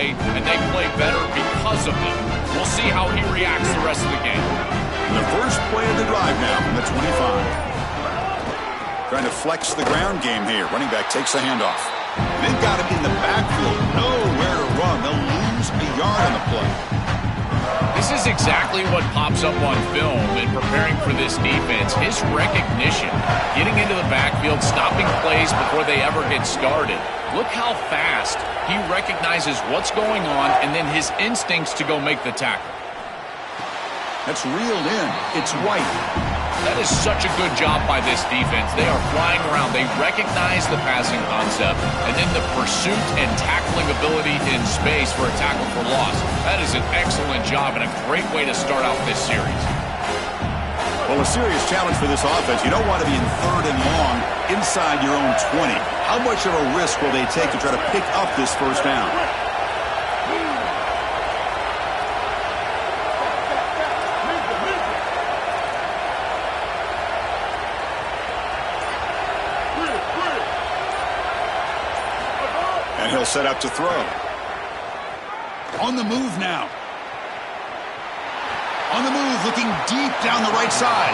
way, and they play better because of them. We'll see how he reacts the rest of the game. The first play of the drive now from the 25. Trying to flex the ground game here. Running back takes the handoff. They've got him in the backfield. Nowhere to run. They'll lose a yard on the play. This is exactly what pops up on film in preparing for this defense. His recognition, getting into the backfield, stopping plays before they ever get started. Look how fast he recognizes what's going on and then his instincts to go make the tackle. That's reeled in. It's White. That is such a good job by this defense. They are flying around. They recognize the passing concept, and then the pursuit and tackling ability in space for a tackle for loss. That is an excellent job and a great way to start out this series. Well, a serious challenge for this offense. You don't want to be in 3rd and long inside your own 20. How much of a risk will they take to try to pick up this first down? He'll set up to throw. On the move now. On the move, looking deep down the right side.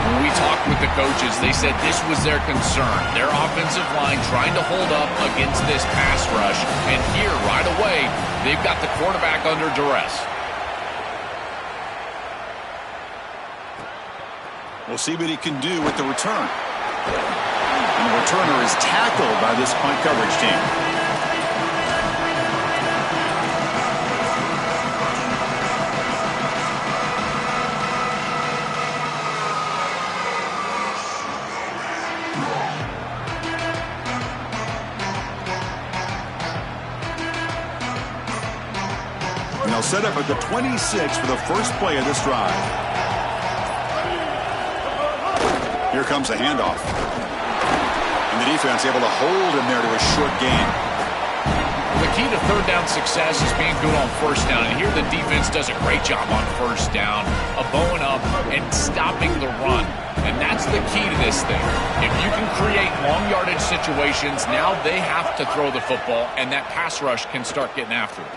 When we talked with the coaches, they said this was their concern. Their offensive line trying to hold up against this pass rush. And here, right away, they've got the quarterback under duress. We'll see what he can do with the return. And the returner is tackled by this punt coverage team. Set up at the 26 for the first play of this drive. Here comes a handoff. And the defense able to hold him there to a short gain. The key to third down success is being good on first down. And here the defense does a great job on first down of bowing up and stopping the run. And that's the key to this thing. If you can create long yardage situations, now they have to throw the football, and that pass rush can start getting after it.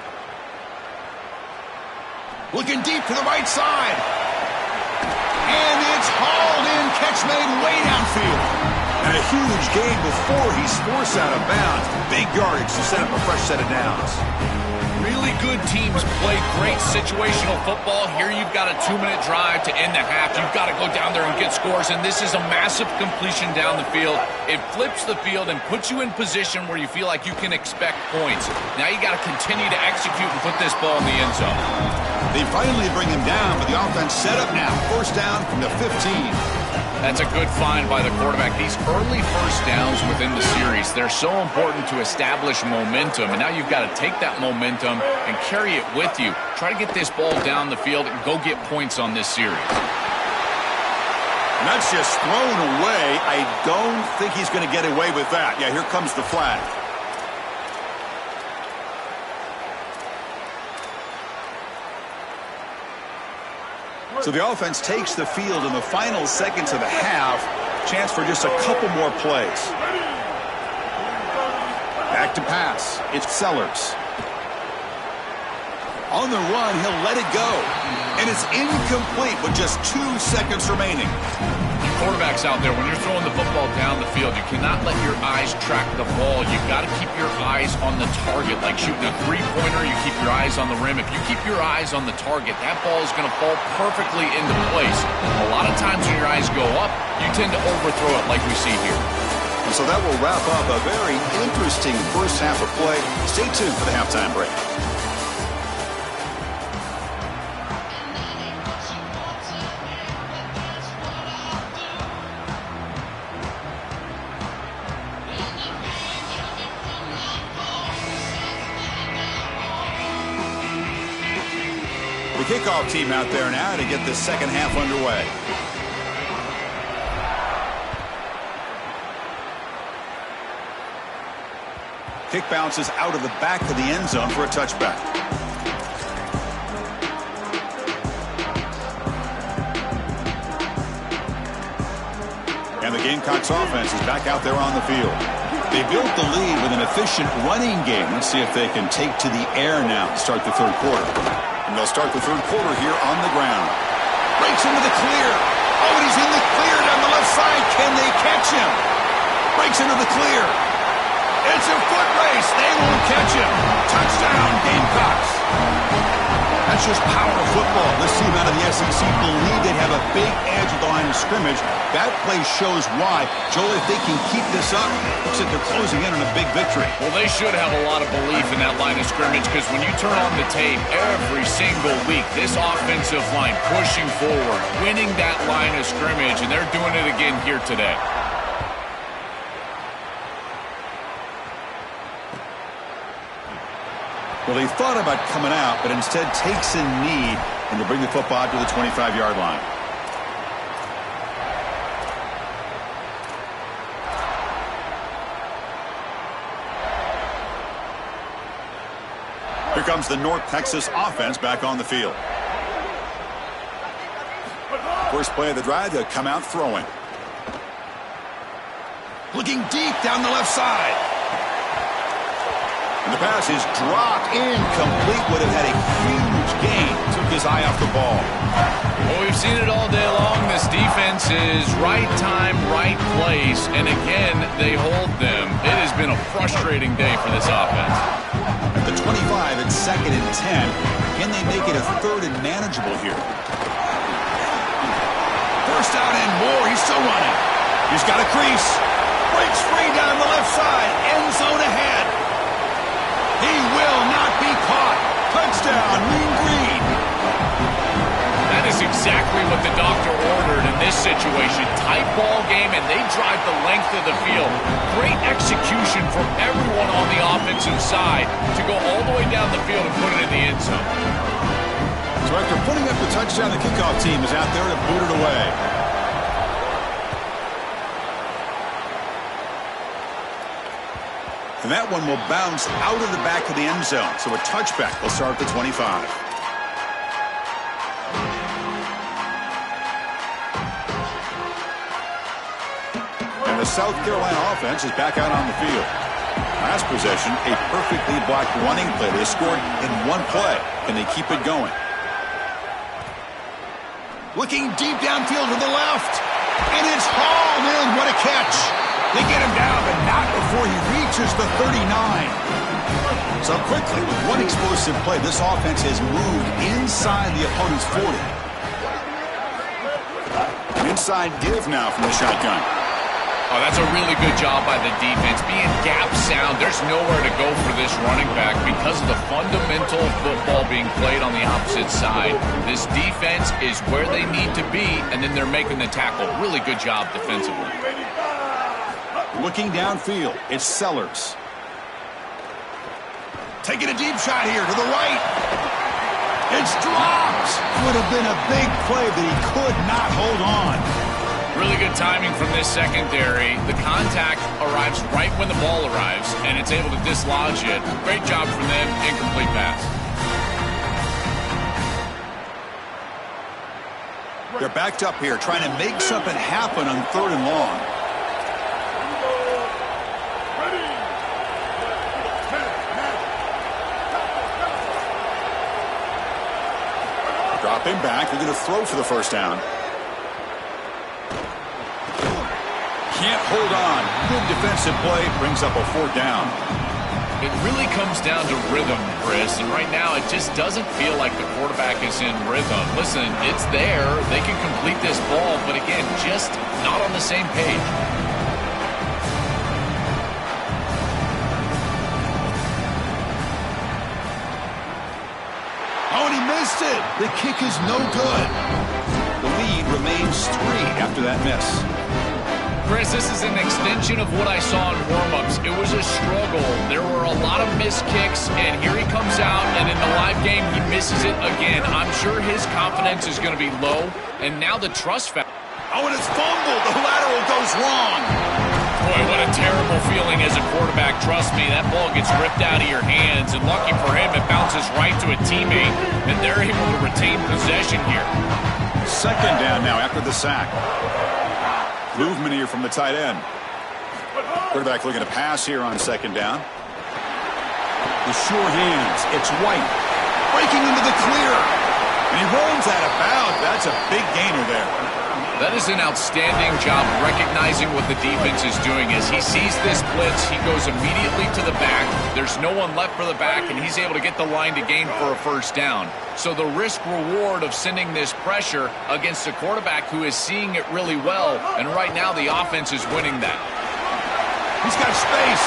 Looking deep to the right side. And it's hauled in. Catch made way downfield. And a huge gain before he's forced out of bounds. Big yardage to set up a fresh set of downs. Really good teams play great situational football. Here you've got a 2-minute drive to end the half. You've got to go down there and get scores, and this is a massive completion down the field. It flips the field and puts you in position where you feel like you can expect points. Now you got to continue to execute and put this ball in the end zone. They finally bring him down, but the offense set up now. First down from the 15. That's a good find by the quarterback. These early first downs within the series, they're so important to establish momentum. And now you've got to take that momentum and carry it with you. Try to get this ball down the field and go get points on this series. And that's just thrown away. I don't think he's going to get away with that. Yeah, here comes the flag. So the offense takes the field in the final seconds of the half. Chance for just a couple more plays. Back to pass. It's Sellers. On the run, he'll let it go. And it's incomplete with just 2 seconds remaining. Quarterbacks out there, when you're throwing the football down the field, you cannot let your eyes track the ball. You've got to keep your eyes on the target. Like shooting a three-pointer, you keep your eyes on the rim. If you keep your eyes on the target, that ball is going to fall perfectly into place. A lot of times when your eyes go up, you tend to overthrow it like we see here. And so that will wrap up a very interesting first half of play. Stay tuned for the halftime break. The kickoff team out there now to get this second half underway. Kick bounces out of the back of the end zone for a touchback. And the Gamecocks offense is back out there on the field. They built the lead with an efficient running game. Let's see if they can take to the air now to start the third quarter. And they'll start the third quarter here on the ground. Breaks into the clear. Oh, and he's in the clear down the left side. Can they catch him? Breaks into the clear. It's a foot race. They won't catch him. Touchdown, Gamecocks. That's just power of football. This team out of the SEC believe they have a big edge at the line of scrimmage. That play shows why. Joel, if they can keep this up, looks like they're closing in on a big victory. Well, they should have a lot of belief in that line of scrimmage because when you turn on the tape every single week, this offensive line pushing forward, winning that line of scrimmage, and they're doing it again here today. Well, he thought about coming out, but instead takes a knee and to bring the football to the 25-yard line. Here comes the North Texas offense back on the field. First play of the drive, they'll come out throwing. Looking deep down the left side. And the pass is dropped incomplete. Would have had a huge gain. Took his eye off the ball. Well, we've seen it all day long. This defense is right time, right place. And again, they hold them. It has been a frustrating day for this offense. At the 25, it's 2nd and 10. Can they make it a 3rd and manageable here? First down and more. He's still running. He's got a crease. Breaks free down the left side. End zone ahead. He will not be caught. Touchdown, Mean Green. That is exactly what the doctor ordered in this situation. Tight ball game, and they drive the length of the field. Great execution from everyone on the offensive side to go all the way down the field and put it in the end zone. So after putting up the touchdown, the kickoff team is out there to boot it away. And that one will bounce out of the back of the end zone. So a touchback will start the 25. And the South Carolina offense is back out on the field. Last possession, a perfectly blocked running play. They scored in one play. Can they keep it going? Looking deep downfield to the left. And it's hauled in. What a catch. They get him down, but not before he reaches the 39. So quickly, with one explosive play, this offense has moved inside the opponent's 40. An inside give now from the shotgun. Oh, that's a really good job by the defense. Being gap sound, there's nowhere to go for this running back because of the fundamental football being played on the opposite side. This defense is where they need to be, and then they're making the tackle. Really good job defensively. Looking downfield, it's Sellers. Taking a deep shot here to the right. It's dropped. Would have been a big play, but he could not hold on. Really good timing from this secondary. The contact arrives right when the ball arrives, and it's able to dislodge it. Great job from them. Incomplete pass. They're backed up here, trying to make something happen on 3rd and long. Drop him back. They're going to throw for the first down. Can't hold on. Good defensive play. Brings up a 4th down. It really comes down to rhythm, Chris, and right now it just doesn't feel like the quarterback is in rhythm. Listen, it's there. They can complete this ball, but again, just not on the same page. Oh, and he missed it. The kick is no good. The lead remains 3 after that miss. Chris, this is an extension of what I saw in warm-ups. It was a struggle. There were a lot of missed kicks, and here he comes out, and in the live game, he misses it again. I'm sure his confidence is going to be low, and now the trust factor. Oh, and it's fumbled. The lateral goes wrong. Boy, what a terrible feeling as a quarterback. Trust me, that ball gets ripped out of your hands, and lucky for him, it bounces right to a teammate, and they're able to retain possession here. 2nd down now after the sack. Movement here from the tight end. Quarterback looking to pass here on second down. The sure hands. It's White. Breaking into the clear. And he rolls out of bounds. That's a big gainer there. That is an outstanding job recognizing what the defense is doing. As he sees this blitz, he goes immediately to the back. There's no one left for the back, and he's able to get the line to gain for a first down. So the risk-reward of sending this pressure against a quarterback who is seeing it really well, and right now the offense is winning that. He's got space.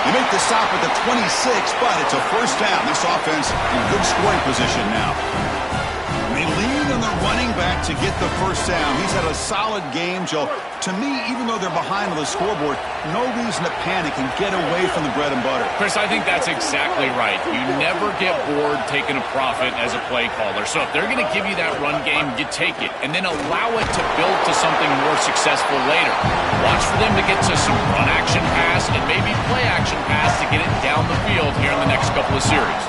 They make the stop at the 26, but it's a first down. This offense in good scoring position now. They lean on the running back to get the first down. He's had a solid game, Joe. To me, even though they're behind on the scoreboard, no reason to panic and get away from the bread and butter. Chris, I think that's exactly right. You never get bored taking a profit as a play caller. So if they're going to give you that run game, you take it, and then allow it to build to something more successful later. Watch for them to get to some run action pass and maybe play action pass to get it down the field here in the next couple of series.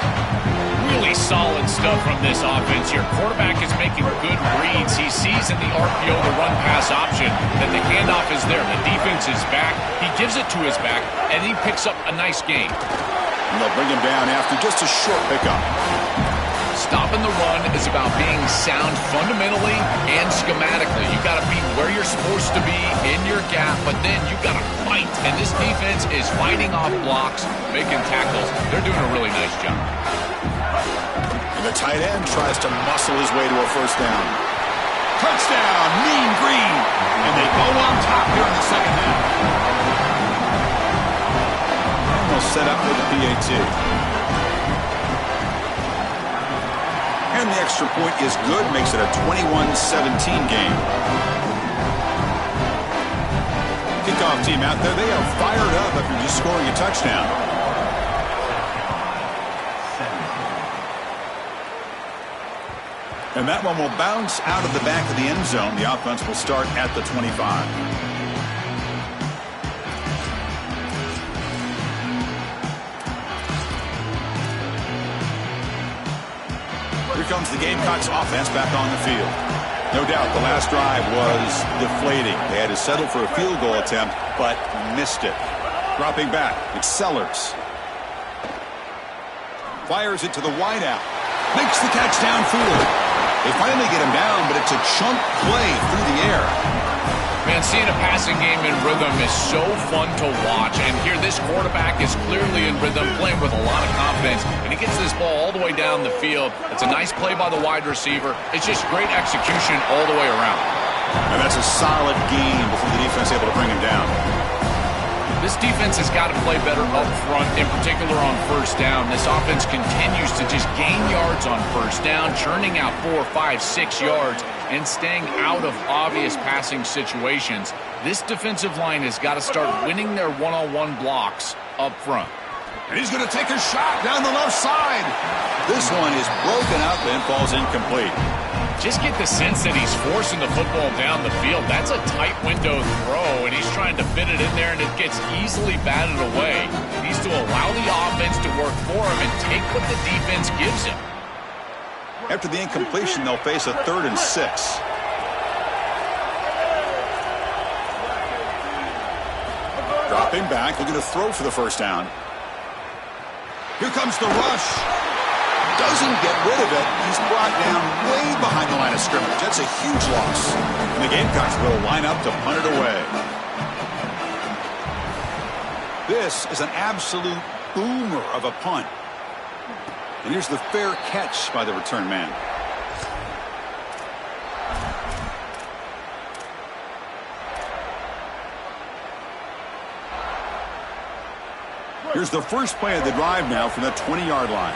Really solid stuff from this offense here. Quarterback is making good reads. He sees in the RPO the run-pass option that the handoff is there. The defense is back. He gives it to his back, and he picks up a nice gain. And they'll bring him down after just a short pickup. Stopping the run is about being sound fundamentally and schematically. You've got to be where you're supposed to be in your gap, but then you've got to fight. And this defense is fighting off blocks, making tackles. They're doing a really nice job. And the tight end tries to muscle his way to a first down. Touchdown, Mean Green. And they go on top here in the second half. And they'll set up for the PAT. And the extra point is good, makes it a 21-17 game. Kickoff team out there, they are fired up after just scoring a touchdown. And that one will bounce out of the back of the end zone. The offense will start at the 25. Here comes the Gamecocks offense back on the field. No doubt the last drive was deflating. They had to settle for a field goal attempt, but missed it. Dropping back, it's Sellers. Fires it to the wideout. Makes the catch downfield. They finally get him down, but it's a chunk play through the air. Man, seeing a passing game in rhythm is so fun to watch. And here, this quarterback is clearly in rhythm, playing with a lot of confidence. And he gets this ball all the way down the field. It's a nice play by the wide receiver. It's just great execution all the way around. And that's a solid game before the defense able to bring him down. This defense has got to play better up front, in particular on first down. This offense continues to just gain yards on first down, churning out 4, 5, 6 yards, and staying out of obvious passing situations. This defensive line has got to start winning their one-on-one blocks up front. And he's going to take a shot down the left side. This one is broken up and falls incomplete. Just get the sense that he's forcing the football down the field. That's a tight window throw, and he's trying to fit it in there, and it gets easily batted away. He needs to allow the offense to work for him and take what the defense gives him. After the incompletion, they'll face a 3rd and 6. Dropping back, looking to throw for the first down. Here comes the rush. Doesn't get rid of it. He's brought down way behind the line of scrimmage. That's a huge loss. And the Gamecocks will line up to punt it away. This is an absolute boomer of a punt. And here's the fair catch by the return man. Here's the first play of the drive now from the 20-yard line.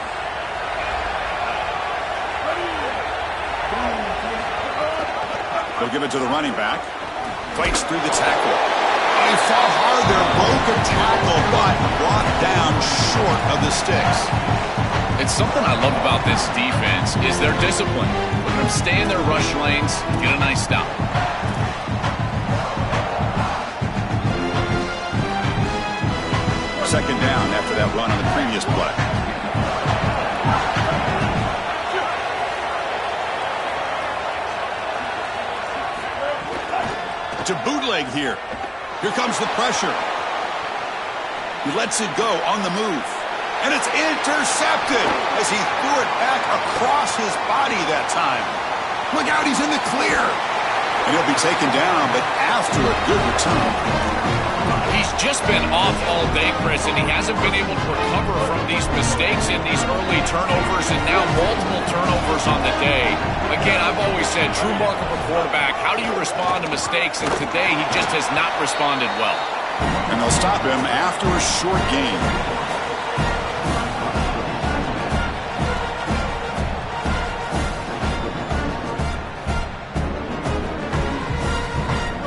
They'll give it to the running back. Fights through the tackle. Oh, he fought hard there. Broke a tackle, but brought down short of the sticks. It's something I love about this defense is their discipline. Let them stay in their rush lanes, get a nice stop. Second down after that run on the previous play. It's a bootleg here. Here comes the pressure. He lets it go on the move. And it's intercepted as he threw it back across his body that time. Look out, he's in the clear. And he'll be taken down, but after a good return. He's just been off all day, Chris, and he hasn't been able to recover from these mistakes in these early turnovers and now multiple turnovers on the day. Again, I've always said, true mark of a quarterback, how do you respond to mistakes? And today, he just has not responded well. And they'll stop him after a short gain.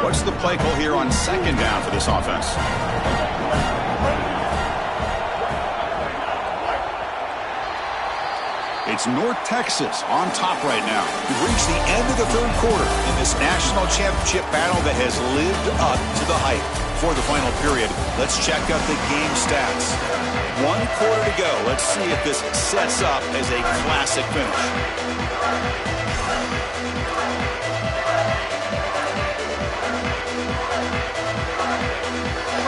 What's the play call here on second down for this offense? It's North Texas on top right now. We've reached the end of the third quarter in this national championship battle that has lived up to the hype. For the final period, let's check out the game stats. 1 quarter to go. Let's see if this sets up as a classic finish.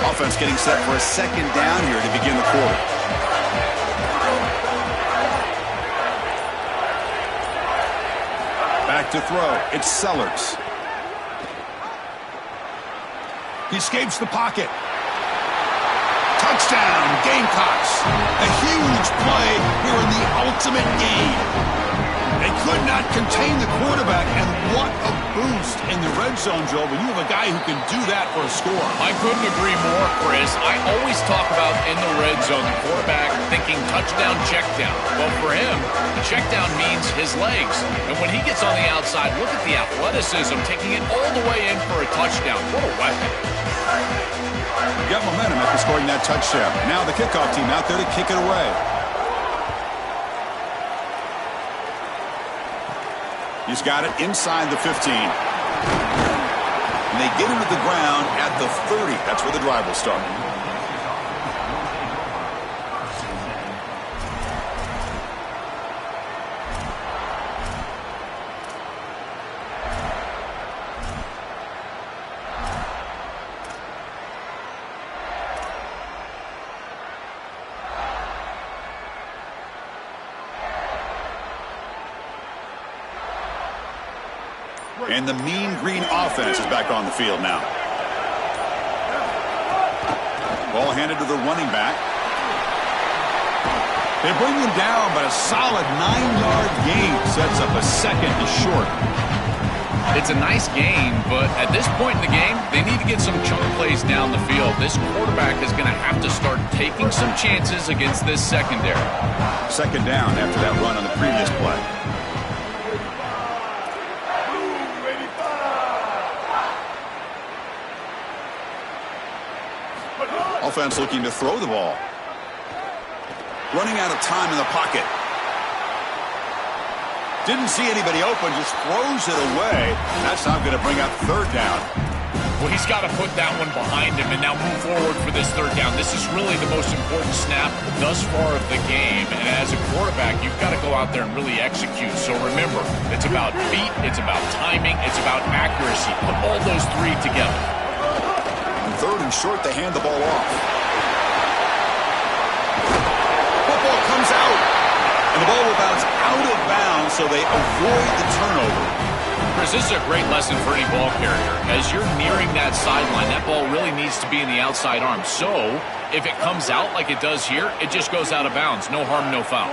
Offense getting set for a second down here to begin the quarter. Back to throw. It's Sellers. He escapes the pocket. Touchdown, Gamecocks. A huge play here in the ultimate game. They could not contain the quarterback, and what a boost in the red zone, Joe, when you have a guy who can do that for a score. I couldn't agree more, Chris. I always talk about in the red zone, the quarterback thinking touchdown, check down. Well, for him, the check down means his legs. And when he gets on the outside, look at the athleticism, taking it all the way in for a touchdown. What a weapon. Got momentum after scoring that touchdown. Now the kickoff team out there to kick it away. He's got it inside the 15. And they get him to the ground at the 30. That's where the drive will start. And the mean green offense is back on the field now. Ball handed to the running back. They bring him down, but a solid 9-yard gain sets up a second and short. It's a nice gain, but at this point in the game, they need to get some chunk plays down the field. This quarterback is going to have to start taking some chances against this secondary. Second down after that run on the previous play. Offense looking to throw the ball. Running out of time in the pocket. Didn't see anybody open, just throws it away. That's not going to bring up third down. Well, he's got to put that one behind him and now move forward for this third down. This is really the most important snap thus far of the game. And as a quarterback, you've got to go out there and really execute. So remember, it's about feet, it's about timing, it's about accuracy. Put all those three together. Third and short, they hand the ball off. Football comes out. And the ball will bounce out of bounds, so they avoid the turnover. Chris, this is a great lesson for any ball carrier. As you're nearing that sideline, that ball really needs to be in the outside arm. So, if it comes out like it does here, it just goes out of bounds. No harm, no foul.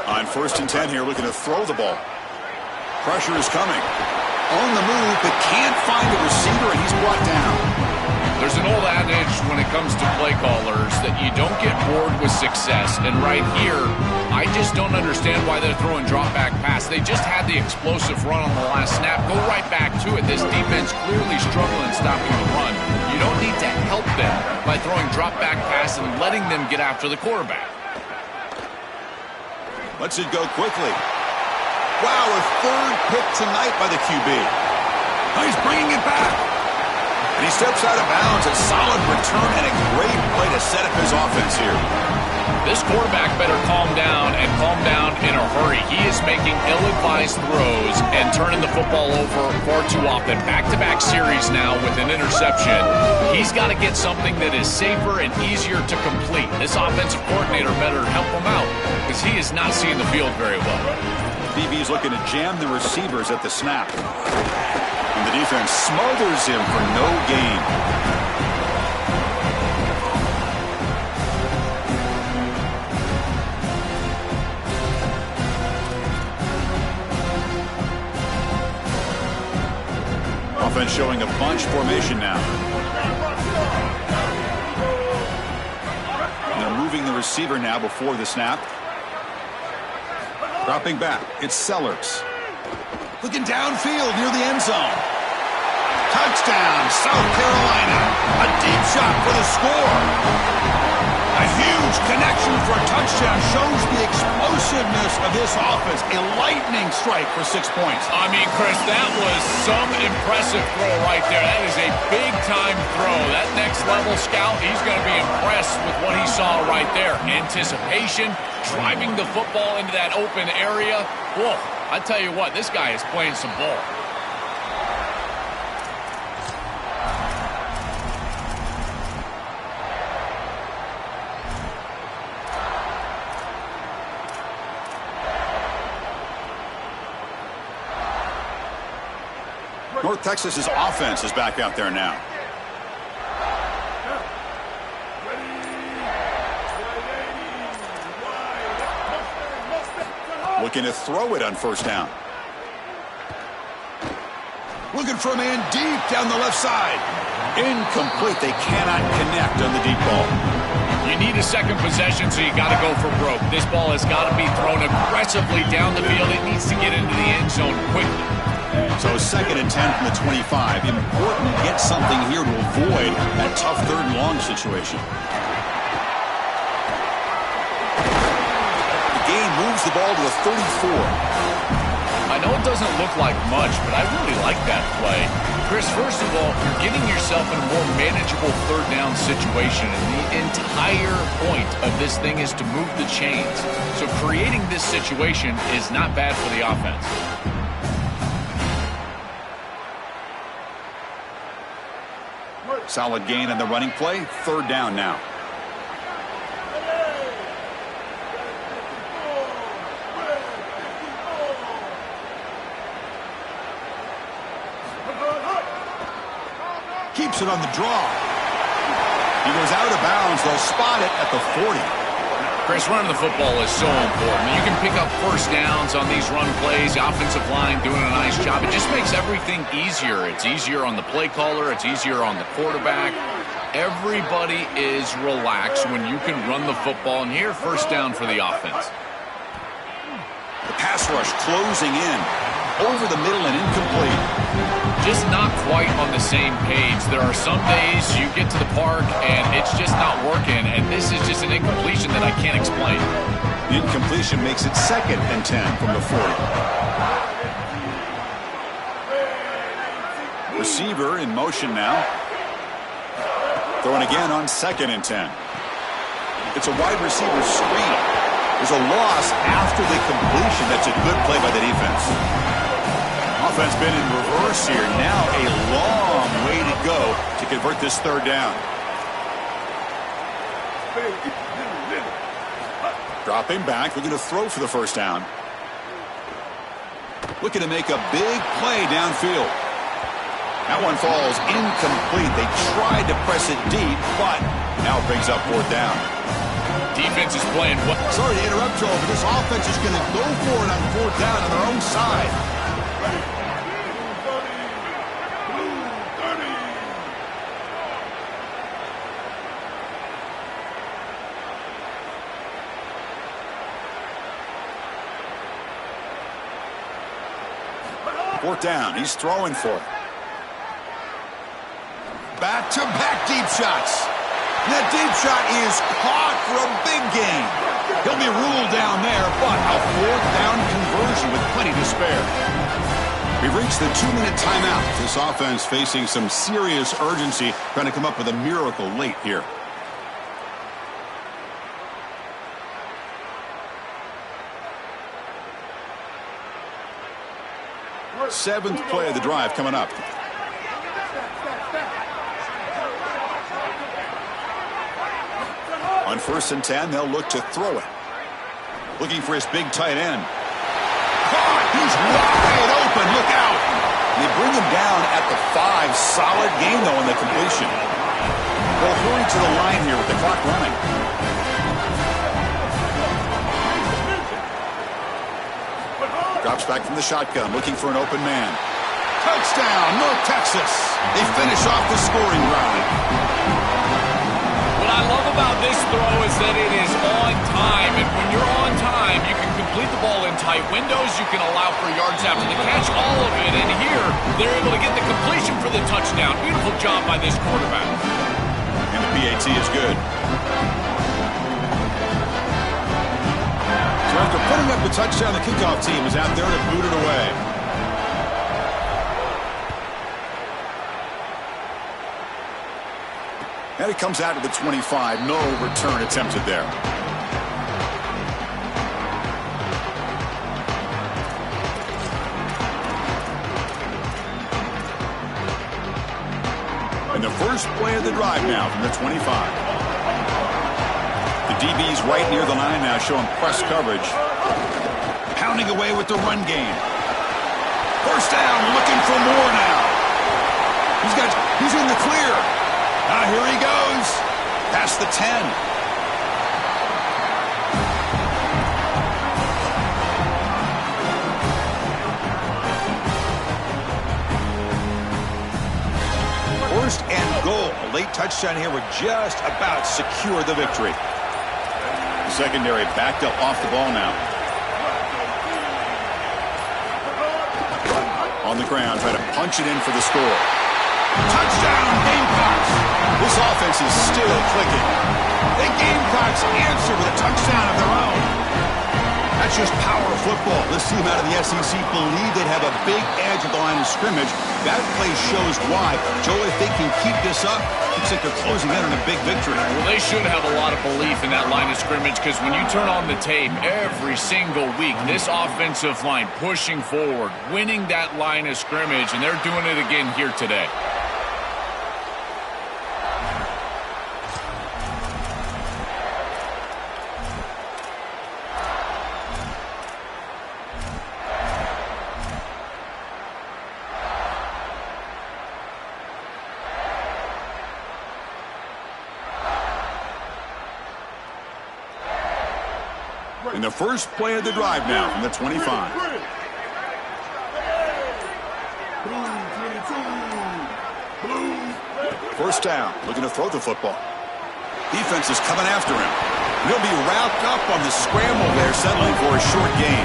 On 1st and 10 here, looking to throw the ball. Pressure is coming. On the move, but can't find a receiver, and he's brought down. There's an old adage when it comes to play callers that you don't get bored with success. And right here, I just don't understand why they're throwing drop-back pass. They just had the explosive run on the last snap. Go right back to it. This defense clearly struggling stopping the run. You don't need to help them by throwing drop-back pass and letting them get after the quarterback. Lets it go quickly. Wow, a third pick tonight by the QB. Oh, he's bringing it back. And he steps out of bounds. A solid return and a great play to set up his offense here. This quarterback better calm down and calm down in a hurry. He is making ill-advised throws and turning the football over far too often. Back-to-back series now with an interception. He's got to get something that is safer and easier to complete. This offensive coordinator better help him out because he is not seeing the field very well. DB's looking to jam the receivers at the snap. And the defense smothers him for no gain. Offense showing a bunch formation now. And they're moving the receiver now before the snap. Dropping back, it's Sellers. Looking downfield near the end zone. Touchdown, South Carolina. A deep shot for the score. A huge connection for a touchdown shows the explosiveness of this offense. A lightning strike for 6 points. I mean, Chris, that was some impressive throw right there. That is a big-time throw. That next-level scout, he's going to be impressed with what he saw right there. Anticipation, driving the football into that open area. Whoa, I tell you what, this guy is playing some ball. North Texas's offense is back out there now. Looking to throw it on first down. Looking for a man deep down the left side. Incomplete. They cannot connect on the deep ball. You need a second possession, so you got to go for broke. This ball has got to be thrown aggressively down the field. It needs to get into the end zone quickly. So 2nd and 10 from the 25. Important to get something here to avoid that tough 3rd and long situation. The game moves the ball to the 34. I know it doesn't look like much, but I really like that play. Chris, first of all, you're getting yourself in a more manageable 3rd down situation, and the entire point of this thing is to move the chains. So creating this situation is not bad for the offense. Solid gain on the running play. 3rd down now. Keeps it on the draw. He goes out of bounds. They'll spot it at the 40. Chris, running the football is so important. You can pick up first downs on these run plays. The offensive line doing a nice job. It just makes everything easier. It's easier on the play caller. It's easier on the quarterback. Everybody is relaxed when you can run the football. And here, first down for the offense. The pass rush closing in. Over the middle and incomplete. Just not quite on the same page. There are some days you get to the park and it's just not working, and this is just an incompletion that I can't explain. The incompletion makes it 2nd and 10 from the 40. Receiver in motion now. Throwing again on 2nd and 10. It's a wide receiver screen. There's a loss after the completion. That's a good play by the defense. Offense been in reverse here. Now a long way to go to convert this 3rd down. Dropping back, looking to throw for the first down. Looking to make a big play downfield. That one falls incomplete. They tried to press it deep, but now it brings up 4th down. Defense is playing well. Sorry to interrupt, Joel, but this offense is going to go for it on 4th down on their own side. Fourth down. He's throwing for it. Back-to-back deep shots. That deep shot is caught for a big gain. He'll be ruled down there, but a 4th down conversion with plenty to spare. We've reached the 2-minute timeout. This offense facing some serious urgency, trying to come up with a miracle late here. Seventh play of the drive coming up. On 1st and 10, they'll look to throw it. Looking for his big tight end. Caught! He's wide open. Look out! They bring him down at the 5. Solid game, though, in the completion. They'll hurry to the line here with the clock running. Drops back from the shotgun, looking for an open man. Touchdown, North Texas. They finish off the scoring drive. What I love about this throw is that it is on time, and when you're on time, you can complete the ball in tight windows, you can allow for yards after the catch, all of it, and here, they're able to get the completion for the touchdown. Beautiful job by this quarterback. And the PAT is good. So after putting up the touchdown, the kickoff team is out there to boot it away. And it comes out to the 25. No return attempted there. And the first play of the drive now from the 25. The DB's right near the line now, showing press coverage. Pounding away with the run game. First down, looking for more now. He's in the clear. Now here he goes. Past the 10. First and goal. A late touchdown here would just about secure the victory. The secondary backed up off the ball now. On the ground, trying to punch it in for the score. Touchdown, Gamecocks! This offense is still clicking. The Gamecocks answer with a touchdown of their own. That's just power of football. This team out of the SEC believe they'd have a big edge at the line of scrimmage. That play shows why. Joe, if they can keep this up, looks like they're closing in on a big victory. Well, they should have a lot of belief in that line of scrimmage, because when you turn on the tape every single week, this offensive line pushing forward, winning that line of scrimmage, and they're doing it again here today. In the first play of the drive now from the 25. First down, looking to throw the football. Defense is coming after him. He'll be wrapped up on the scramble there, settling for a short gain.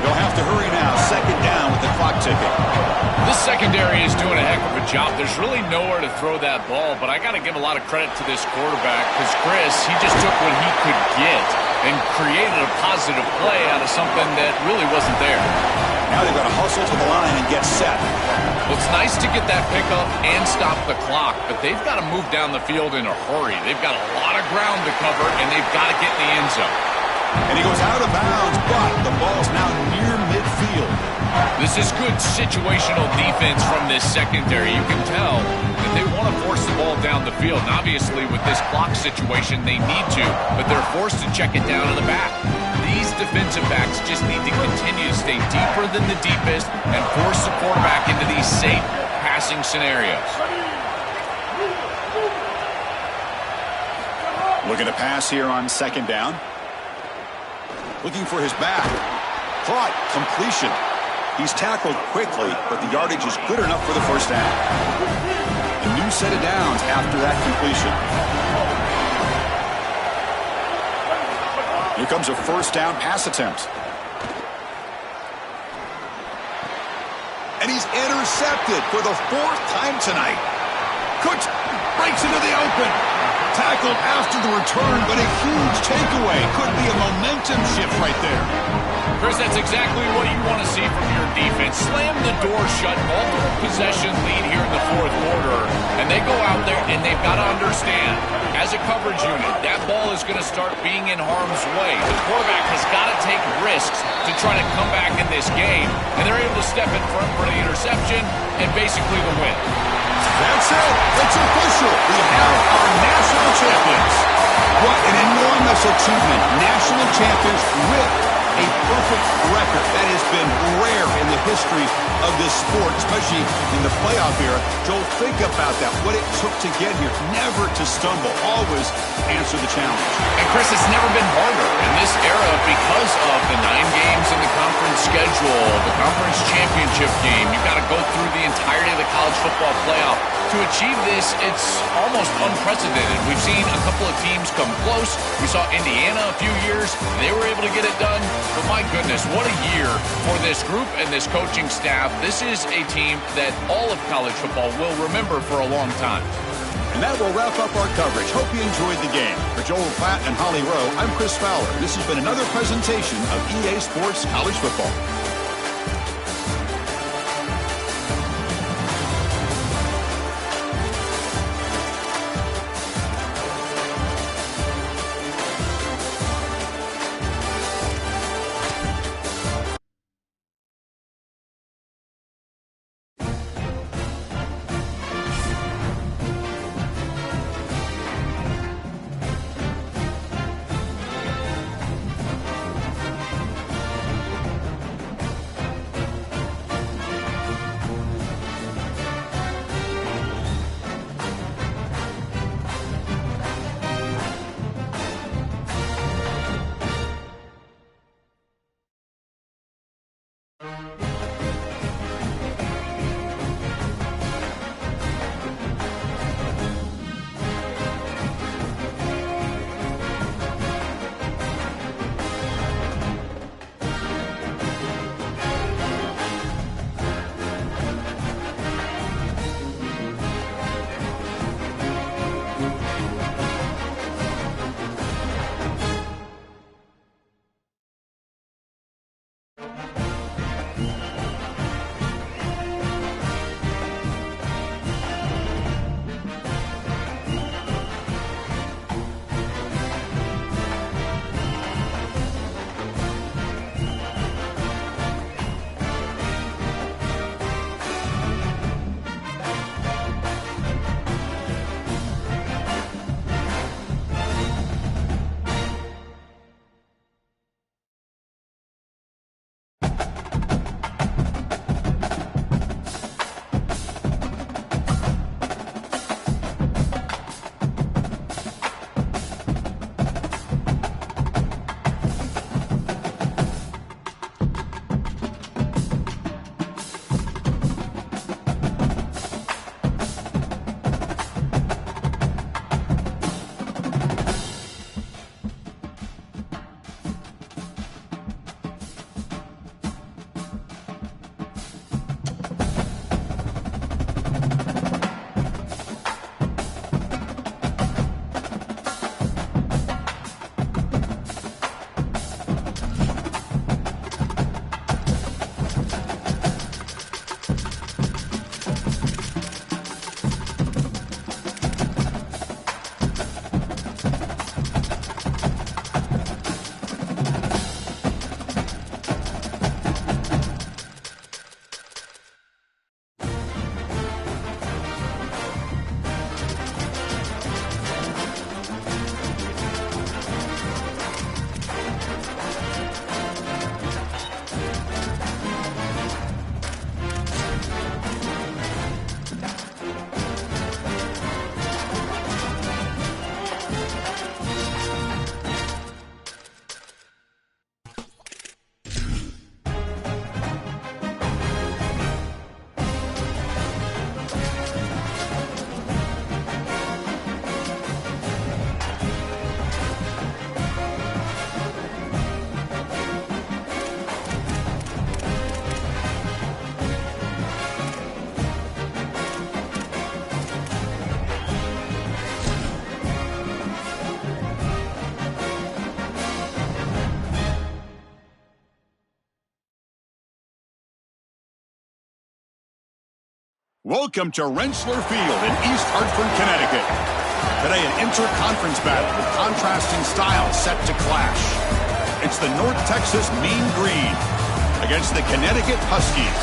They'll have to hurry now. Second down with the clock ticking. This secondary is doing a heck of a job. There's really nowhere to throw that ball, but I got to give a lot of credit to this quarterback, because Chris, he just took what he could get and created a positive play out of something that really wasn't there. Now they've got to hustle to the line and get set. Well, it's nice to get that pickup and stop the clock, but they've got to move down the field in a hurry. They've got a lot of ground to cover, and they've got to get in the end zone. And he goes out of bounds, but the ball's now near midfield. This is good situational defense from this secondary. You can tell that they want to force the ball down the field. And obviously, with this clock situation, they need to, but they're forced to check it down in the back. These defensive backs just need to continue to stay deeper than the deepest and force the quarterback into these safe passing scenarios. Looking to pass here on second down. Looking for his back. Caught. Completion. He's tackled quickly, but the yardage is good enough for the first down. A new set of downs after that completion. Here comes a first down pass attempt. And he's intercepted for the 4th time tonight. Cooks breaks into the open. Tackled after the return, but a huge takeaway. Could be a momentum shift right there. Chris, that's exactly what you want to see from your defense. Slam the door shut, multiple possession lead here in the fourth quarter, and they go out there and they've got to understand, as a coverage unit, that ball is going to start being in harm's way. The quarterback has got to take risks to try to come back in this game, and they're able to step in front for the interception and basically the win. That's it. It's official. We have our national champions. What an enormous achievement. National champions with a perfect record. That has been rare in the history of this sport, especially in the playoff era. Joel, think about that. What it took to get here. Never to stumble. Always answer the challenge. And Chris, it's never been harder in this era because of the 9 games in the conference schedule, the conference championship game. You've got to go through the entirety of the college football playoff. To achieve this, it's almost unprecedented. We've seen a couple of teams come close. We saw Indiana a few years. They were able to get it done. But my goodness, what a year for this group and this coaching staff. This is a team that all of college football will remember for a long time. And that will wrap up our coverage. Hope you enjoyed the game. For Joel Platt and Holly Rowe, I'm Chris Fowler. This has been another presentation of EA Sports College Football. Welcome to Rensselaer Field in East Hartford, Connecticut. Today, an inter-conference battle with contrasting styles set to clash. It's the North Texas Mean Green against the Connecticut Huskies.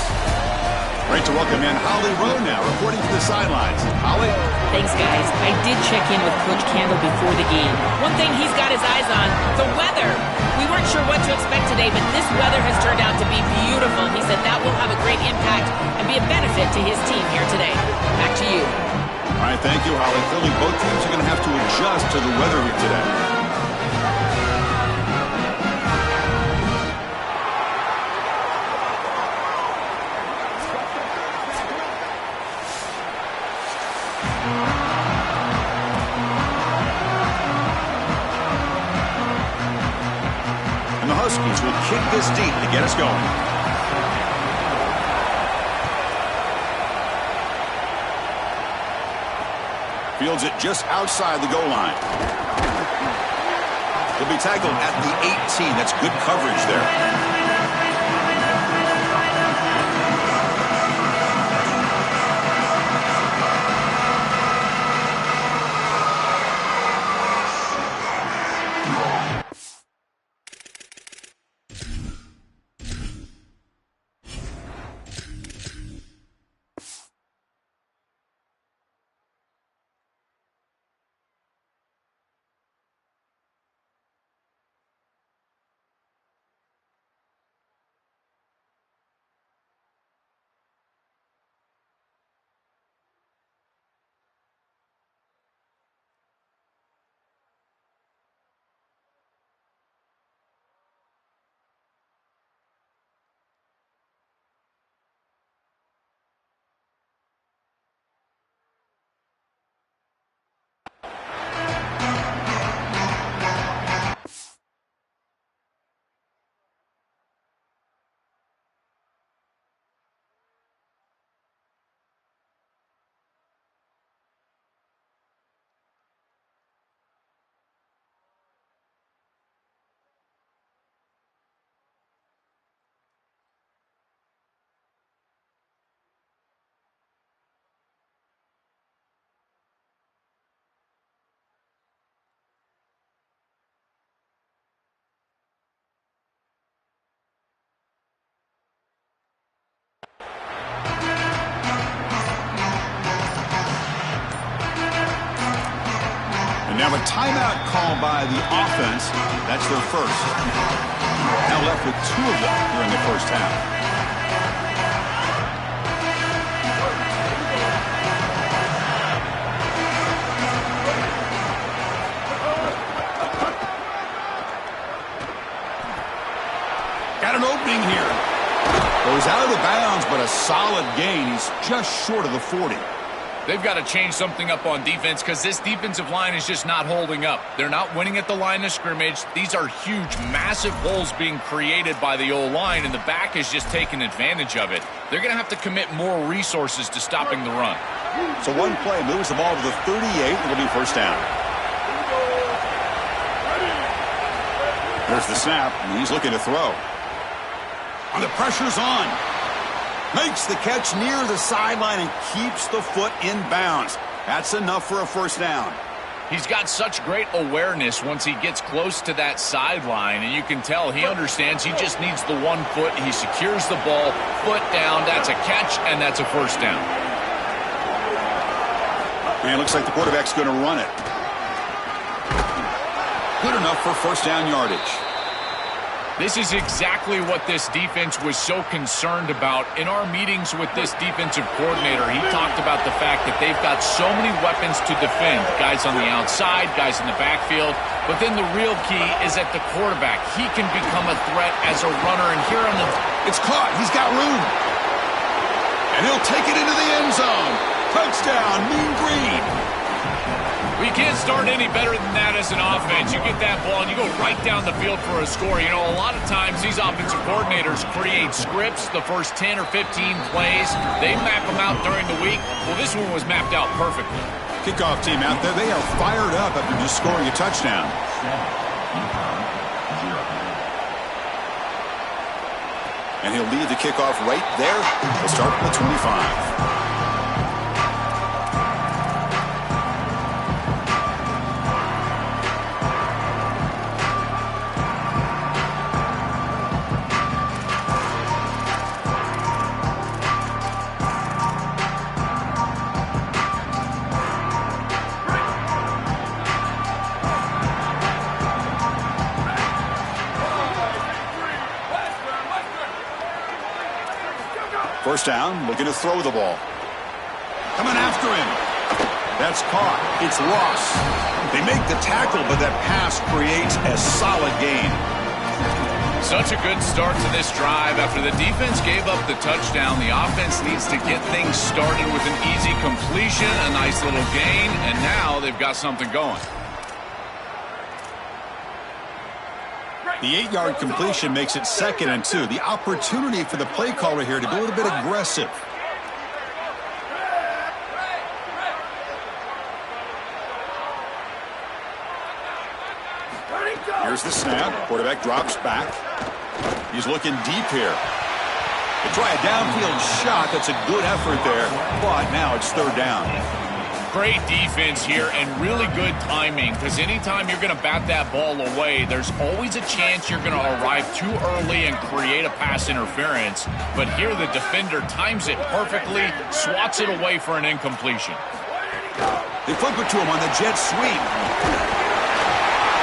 Great to welcome in Holly Rowe now, reporting to the sidelines. Holly? Thanks, guys. I did check in with Coach Candle before the game. One thing he's got his eyes on, the weather. We weren't sure what to expect today, but this weather has turned out to be beautiful. He said that will have a great impact and be a benefit to his team here today. Back to you. All right, thank you, Holly. Clearly, both teams are going to have to adjust to the weather here today. And the Huskies will kick this deep to get us going. Fields it just outside the goal line. He'll be tackled at the 18. That's good coverage there. Now a timeout call by the offense. That's their first. Now left with 2 of them during the first half. Got an opening here. Goes out of the bounds, but a solid gain. He's just short of the 40. They've got to change something up on defense because this defensive line is just not holding up. They're not winning at the line of scrimmage. These are huge, massive holes being created by the O-line, and the back is just taking advantage of it. They're going to have to commit more resources to stopping the run. So one play moves the ball to the 38. It'll be first down. There's the snap, and he's looking to throw. And the pressure's on. Makes the catch near the sideline and keeps the foot in bounds. That's enough for a first down. He's got such great awareness once he gets close to that sideline, and you can tell he understands he just needs the 1 foot. He secures the ball, foot down. That's a catch, and that's a first down. And it looks like the quarterback's going to run it. Good enough for first down yardage. This is exactly what this defense was so concerned about. In our meetings with this defensive coordinator, he talked about the fact that they've got so many weapons to defend. Guys on the outside, guys in the backfield. But then the real key is at the quarterback. He can become a threat as a runner. And here on the... It's caught. He's got room. And he'll take it into the end zone. Touchdown, Mean Green. We can't start any better than that as an offense. You get that ball and you go right down the field for a score. You know, a lot of times these offensive coordinators create scripts, the first 10 or 15 plays. They map them out during the week. Well, this one was mapped out perfectly. Kickoff team out there, they are fired up after just scoring a touchdown. And he'll lead the kickoff right there. We'll start with 25. First down, looking to throw the ball. Coming after him. That's caught. It's lost. They make the tackle, but that pass creates a solid gain. Such a good start to this drive. After the defense gave up the touchdown, the offense needs to get things started with an easy completion, a nice little gain, and now they've got something going. The 8-yard completion makes it 2nd and 2. The opportunity for the play caller here to be a little bit aggressive. Here's the snap. Quarterback drops back. He's looking deep here. They try a downfield shot. That's a good effort there, but now it's 3rd down. Great defense here and really good timing, because anytime you're going to bat that ball away, there's always a chance you're going to arrive too early and create a pass interference. But here the defender times it perfectly, swats it away for an incompletion. They flip it to him on the jet sweep.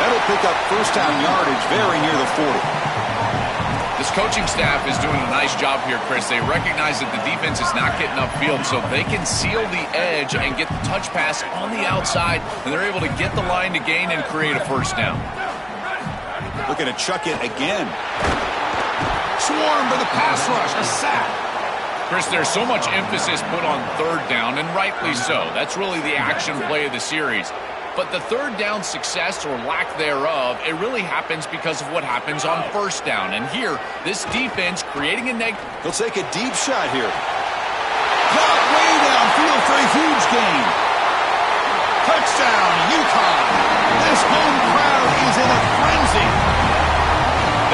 That'll pick up first down yardage very near the 40. This coaching staff is doing a nice job here, Chris. They recognize that the defense is not getting upfield, so they can seal the edge and get the touch pass on the outside, and they're able to get the line to gain and create a first down. Looking to chuck it again. Swarm for the pass rush, a sack. Chris, there's so much emphasis put on 3rd down, and rightly so. That's really the action play of the series. But the 3rd down success or lack thereof, it really happens because of what happens on 1st down. And here, this defense creating a negative. He'll take a deep shot here. Caught way downfield for a huge gain. Touchdown, Yukon. This home crowd is in a frenzy.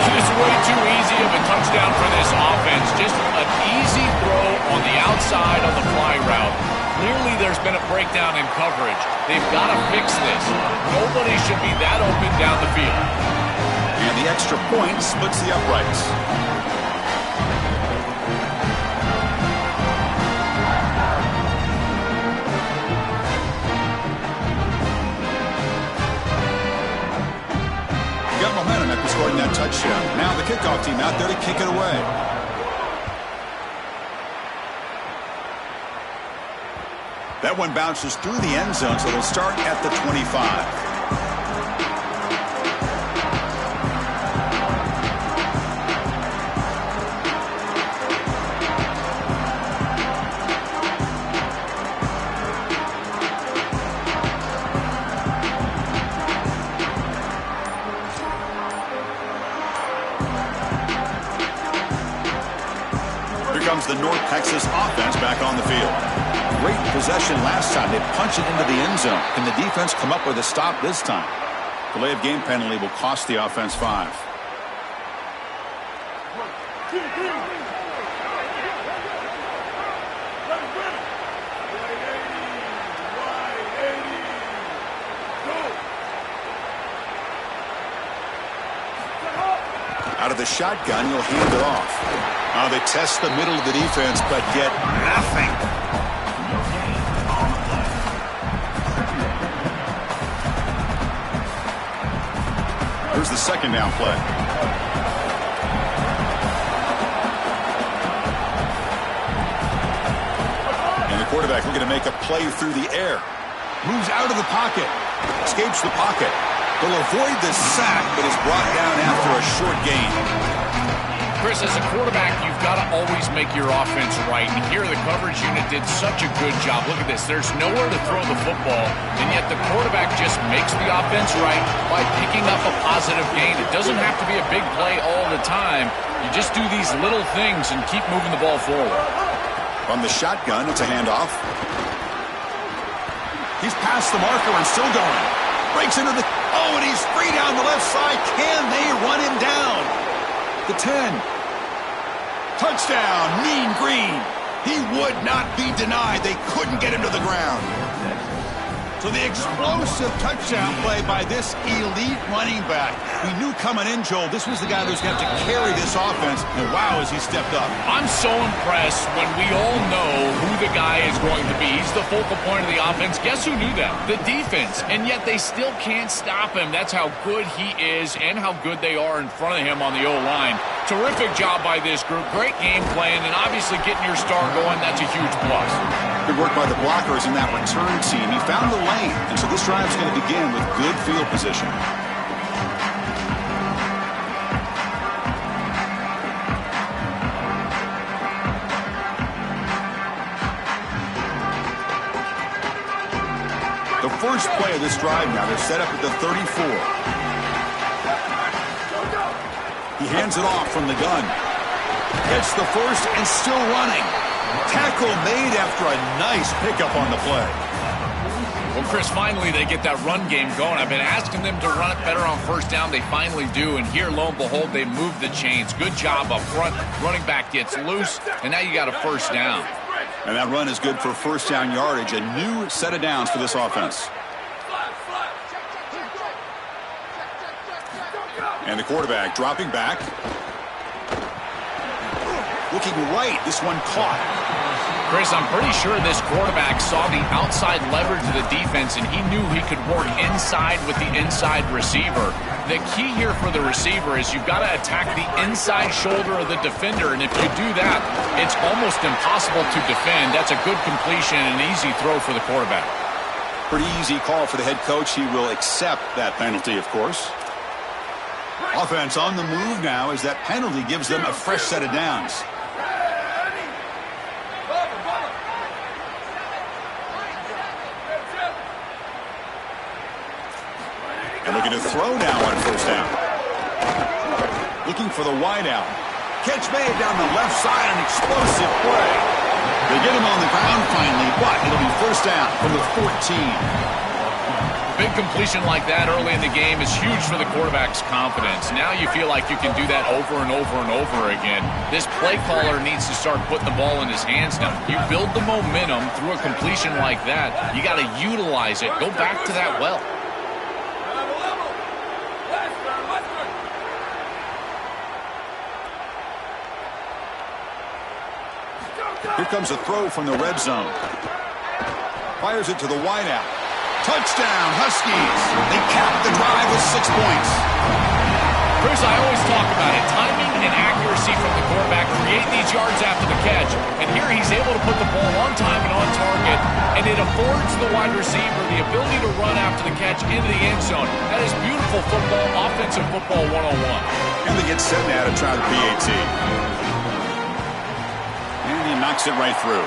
That is way too easy of a touchdown for this offense. Just an easy throw on the outside on the fly route. Clearly, there's been a breakdown in coverage. They've got to fix this. Nobody should be that open down the field. And the extra point splits the uprights. Got momentum after scoring that touchdown. Now the kickoff team out there to kick it away. That one bounces through the end zone, so it'll start at the 25. Here comes the North Texas offense back on the field. Great possession last time. They punch it into the end zone. Can the defense come up with a stop this time? Delay of game penalty will cost the offense 5. Out of the shotgun, he'll hand it off. Now they test the middle of the defense, but get nothing. Here's the 2nd down play. And the quarterback looking to make a play through the air. Moves out of the pocket. Escapes the pocket. Will avoid the sack, but is brought down after a short gain. Chris, as a quarterback, you've got to always make your offense right. And here the coverage unit did such a good job. Look at this. There's nowhere to throw the football, and yet the quarterback just makes the offense right by picking up a positive gain. It doesn't have to be a big play all the time. You just do these little things and keep moving the ball forward. From the shotgun, it's a handoff. He's past the marker and still going. Breaks into the... Oh, and he's free down the left side. Can they run him down? The 10. Touchdown, Mean Green. He would not be denied. They couldn't get him to the ground. So the explosive touchdown play by this elite running back. We knew coming in, Joel, this was the guy that was going to have to carry this offense. And wow, has he stepped up. I'm so impressed when we all know who the guy is going to be. He's the focal point of the offense. Guess who knew that? The defense. And yet they still can't stop him. That's how good he is and how good they are in front of him on the O-line. Terrific job by this group. Great game plan, and obviously getting your star going, that's a huge plus. Good work by the blockers in that return team. He found the lane, and so this drive is going to begin with good field position. The first play of this drive now, they're set up at the 34. He hands it off from the gun. Gets the first and still running. Tackle made after a nice pickup on the play. Well, Chris, finally they get that run game going. I've been asking them to run it better on first down. They finally do, and here, lo and behold, they move the chains. Good job up front. Running back gets loose, and now you got a first down. And that run is good for first down yardage. A new set of downs for this offense. And the quarterback dropping back. Looking right. This one caught. Chris, I'm pretty sure this quarterback saw the outside leverage of the defense, and he knew he could work inside with the inside receiver. The key here for the receiver is you've got to attack the inside shoulder of the defender, and if you do that, it's almost impossible to defend. That's a good completion and an easy throw for the quarterback. Pretty easy call for the head coach. He will accept that penalty, of course. Offense on the move now as that penalty gives them a fresh set of downs. And looking to throw now on first down. Looking for the wideout. Catch made down the left side, an explosive play. They get him on the ground finally, but it'll be first down from the 14. Big completion like that early in the game is huge for the quarterback's confidence. Now you feel like you can do that over and over and over again. This play caller needs to start putting the ball in his hands now. You build the momentum through a completion like that. You got to utilize it. Go back to that well. Here comes a throw from the red zone. Fires it to the wideout. Touchdown, Huskies. They cap the drive with 6 points. Chris, I always talk about it. Timing and accuracy from the quarterback create these yards after the catch. And here he's able to put the ball on time and on target. And it affords the wide receiver the ability to run after the catch into the end zone. That is beautiful football, offensive football 101. And they get set now to try the PAT. And he knocks it right through.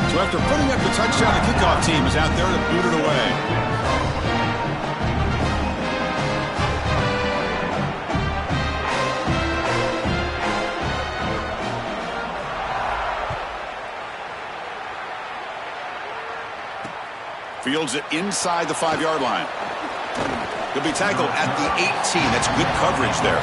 So after putting up the touchdown, the kickoff team is out there to boot it away. Fields it inside the 5-yard line. He'll be tackled at the 18. That's good coverage there.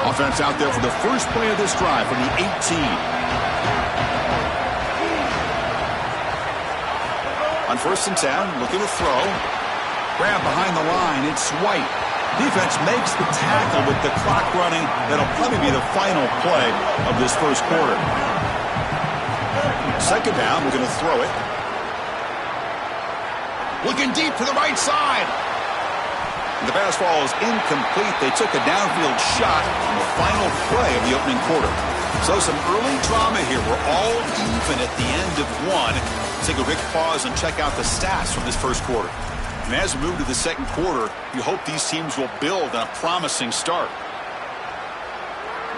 Offense out there for the first play of this drive from the 18. On first and 10, looking to throw. Grab behind the line. It's White. Defense makes the tackle with the clock running. That'll probably be the final play of this first quarter. Second down, we're going to throw it. Looking deep to the right side. The pass ball is incomplete. They took a downfield shot on the final play of the opening quarter. So some early drama here. We're all even at the end of one. Let's take a quick pause and check out the stats from this first quarter. And as we move to the second quarter, you hope these teams will build on a promising start.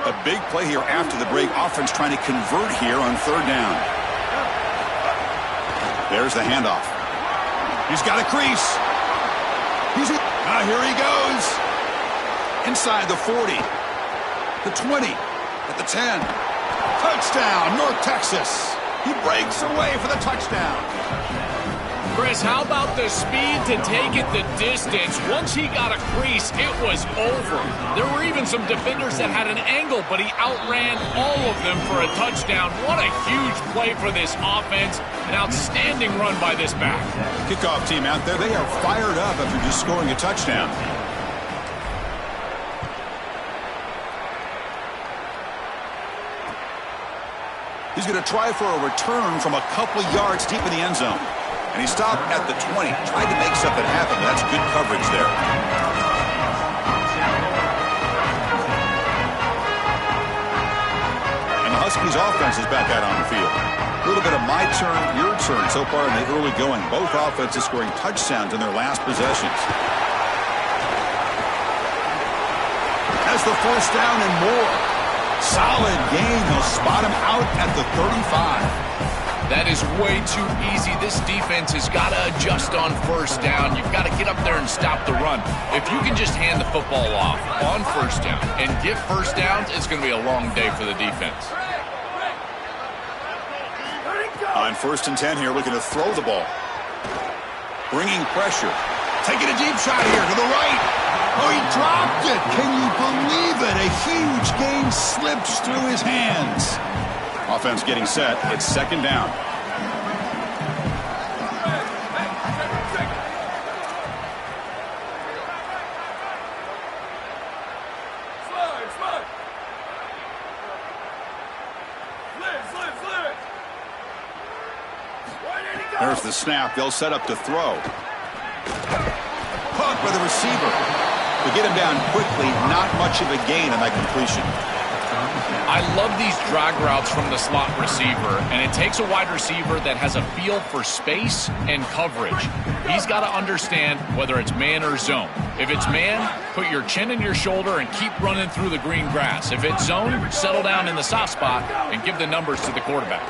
A big play here after the break. Offense trying to convert here on third down. There's the handoff. He's got a crease. Here he goes. Inside the 40. The 20. At the 10. Touchdown, North Texas. He breaks away for the touchdown. Chris, how about the speed to take it the distance? Once he got a crease, it was over. There were even some defenders that had an angle, but he outran all of them for a touchdown. What a huge play for this offense. An outstanding run by this back. Kickoff team out there, they are fired up after just scoring a touchdown. He's going to try for a return from a couple yards deep in the end zone. And he stopped at the 20. Tried to make something happen, but that's good coverage there. And the Huskies offense is back out on the field. A little bit of my turn, your turn so far in the early going. Both offenses scoring touchdowns in their last possessions. That's the first down and more. Solid game. They'll spot him out at the 35. That is way too easy. This defense has got to adjust on first down. You've got to get up there and stop the run. If you can just hand the football off on first down and get first downs, it's going to be a long day for the defense. On 1st and 10 here, looking to throw the ball. Bringing pressure. Taking a deep shot here to the right. Oh, he dropped it. Can you believe it? A huge gain slips through his hands. Offense getting set. It's 2nd down. There's the snap. They'll set up to throw. Caught by the receiver. To get him down quickly, not much of a gain on that completion. I love these drag routes from the slot receiver, and it takes a wide receiver that has a feel for space and coverage. He's got to understand whether it's man or zone. If it's man, put your chin in your shoulder and keep running through the green grass. If it's zone, settle down in the soft spot and give the numbers to the quarterback.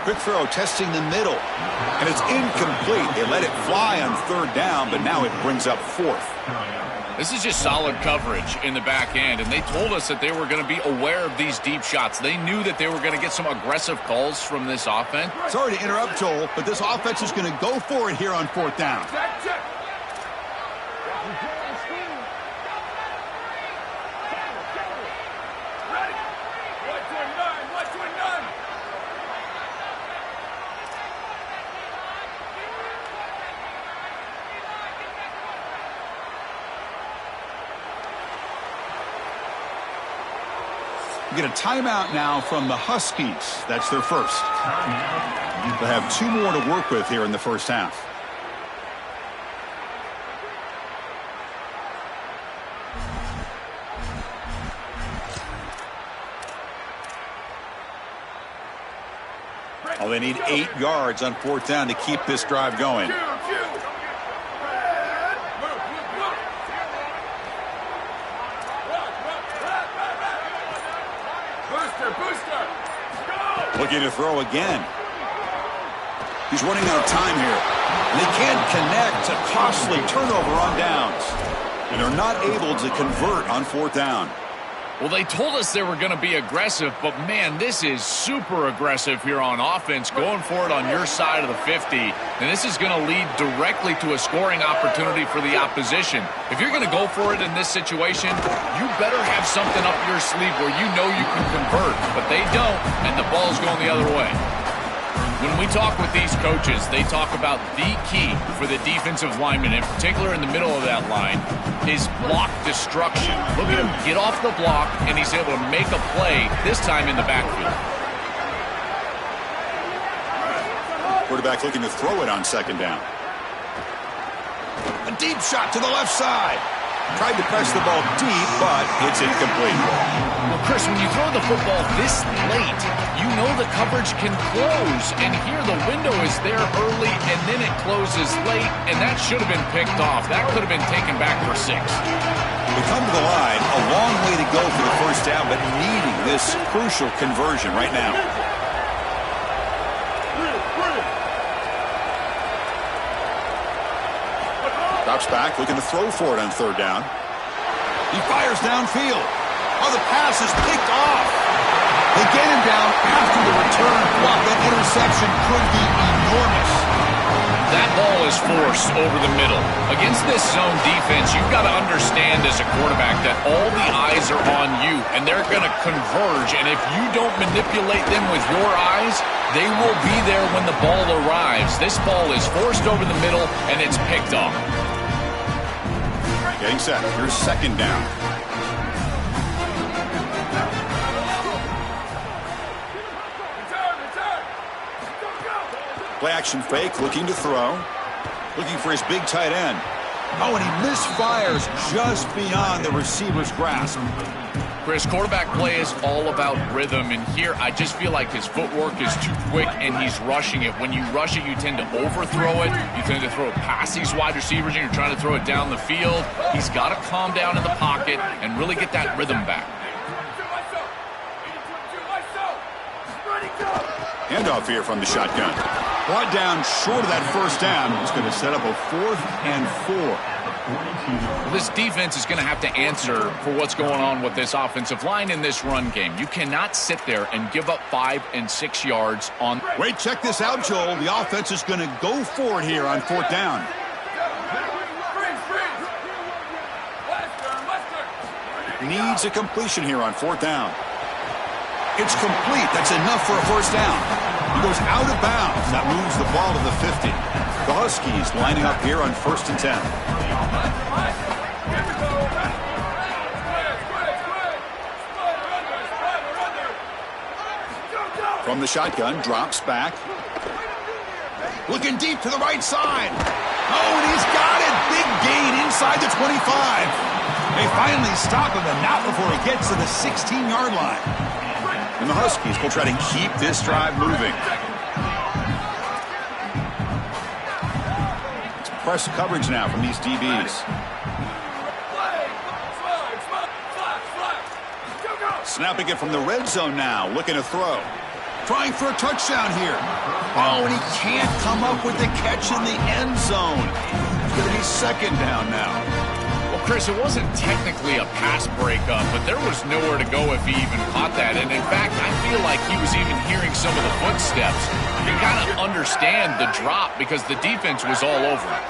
Quick throw, testing the middle. And it's incomplete. They let it fly on 3rd down, but now it brings up 4th. This is just solid coverage in the back end, and they told us that they were going to be aware of these deep shots. They knew that they were going to get some aggressive calls from this offense. Sorry to interrupt, Joel, but this offense is going to go for it here on 4th down. We get a timeout now from the Huskies. That's their first. They'll have 2 more to work with here in the first half. Oh, they need 8 yards on 4th down to keep this drive going. Looking to throw again. He's running out of time here. And they can't connect. A costly turnover on downs. And they're not able to convert on 4th down. Well, they told us they were going to be aggressive, but man, this is super aggressive here on offense, going for it on your side of the 50. And this is going to lead directly to a scoring opportunity for the opposition. If you're going to go for it in this situation, you better have something up your sleeve where you know you can convert, but they don't, and the ball's going the other way. When we talk with these coaches, they talk about the key for the defensive lineman, in particular in the middle of that line, is block destruction. Look at him get off the block, and he's able to make a play, this time in the backfield. Quarterback looking to throw it on 2nd down. A deep shot to the left side. Tried to press the ball deep, but it's incomplete. Well, Chris, when you throw the football this late, you know the coverage can close. And here the window is there early, and then it closes late, and that should have been picked off. That could have been taken back for 6. We come to the line, a long way to go for the first down, but needing this crucial conversion right now. Drops back, looking to throw for it on 3rd down. He fires downfield. Oh, the pass is picked off. They get him down after the return. Wow, that interception could be enormous. That ball is forced over the middle. Against this zone defense, you've got to understand as a quarterback that all the eyes are on you, and they're going to converge. And if you don't manipulate them with your eyes, they will be there when the ball arrives. This ball is forced over the middle, and it's picked off. Getting set. Here's 2nd down. Play action fake, looking to throw. Looking for his big tight end. Oh, and he misfires just beyond the receiver's grasp. Chris, quarterback play is all about rhythm, and here I just feel like his footwork is too quick and he's rushing it. When you rush it, you tend to overthrow it. You tend to throw it past these wide receivers, and you're trying to throw it down the field. He's got to calm down in the pocket and really get that rhythm back. Handoff here from the shotgun. Brought down short of that first down. It's going to set up a 4th and 4. This defense is going to have to answer for what's going on with this offensive line in this run game. You cannot sit there and give up 5 and 6 yards on. Wait, check this out, Joel. The offense is going to go for it here on 4th down. Needs a completion here on 4th down. It's complete. That's enough for a first down. He goes out of bounds. That moves the ball to the 50. The Huskies lining up here on 1st and 10. From the shotgun, drops back. Looking deep to the right side. Oh, and he's got it. Big gain inside the 25. They finally stop him, and not before he gets to the 16-yard line. And the Huskies will try to keep this drive moving. It's press coverage now from these DBs. Snapping it from the red zone now, looking to throw. Trying for a touchdown here. Oh, and he can't come up with the catch in the end zone. It's going to be 2nd down now. Well, Chris, it wasn't technically a pass breakup, but there was nowhere to go if he even caught that. And in fact, I feel like he was even hearing some of the footsteps. You kind of understand the drop because the defense was all over him.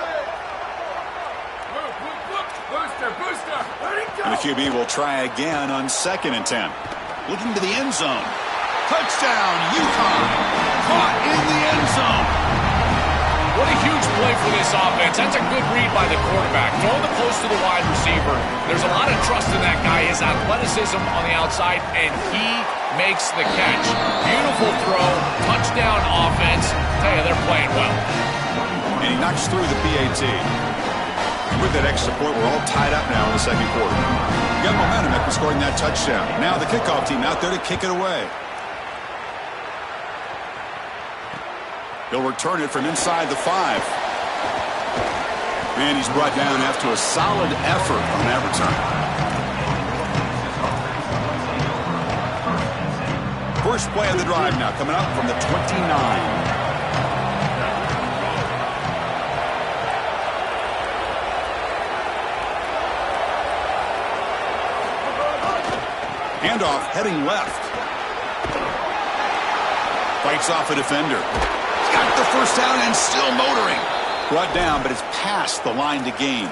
And the QB will try again on 2nd and 10. Looking to the end zone. Touchdown, Utah! Caught in the end zone. What a huge play for this offense. That's a good read by the quarterback. Throwing it close to the wide receiver. There's a lot of trust in that guy. His athleticism on the outside, and he makes the catch. Beautiful throw. Touchdown offense. Tell you, they're playing well. And he knocks through the PAT. With that extra point, we're all tied up now in the 2nd quarter. We got momentum after scoring that touchdown. Now the kickoff team out there to kick it away. He'll return it from inside the 5. And he's brought down after a solid effort on that return. First play of the drive now coming up from the 29. Handoff heading left. Fights off a defender. Got the first down and still motoring. Brought down, but it's past the line to gain.